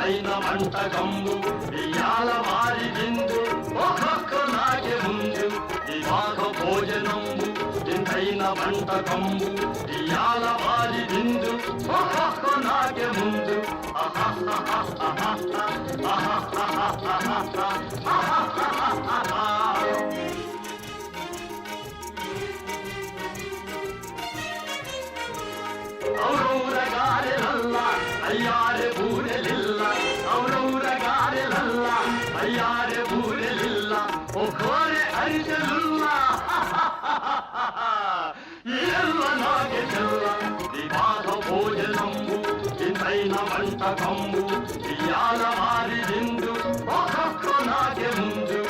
ఇంతైన వంటకంబు ఇయాల వారి విందు ఒక్కొక్క నాకే ముందు వివాహ భోజనంబు ఇంతైన వంటకంబు ఇయాల వారి విందు ఒక్కొక్క నాకే ముందు ఔరౌరగారెలల్ల అయ్యారె బూరెలిల్ల ఔరౌరగారెలల్ల అయ్యారె బూరెలిల్ల ఒక్కోరె అరిసెలుల్ల ఇల్ల నాగే చెల్ల వివాహ భోజనంబు ఇంతైన వంటకంబు ఇయాల వారి విందు ఒక్కొక్క నాగే ముందు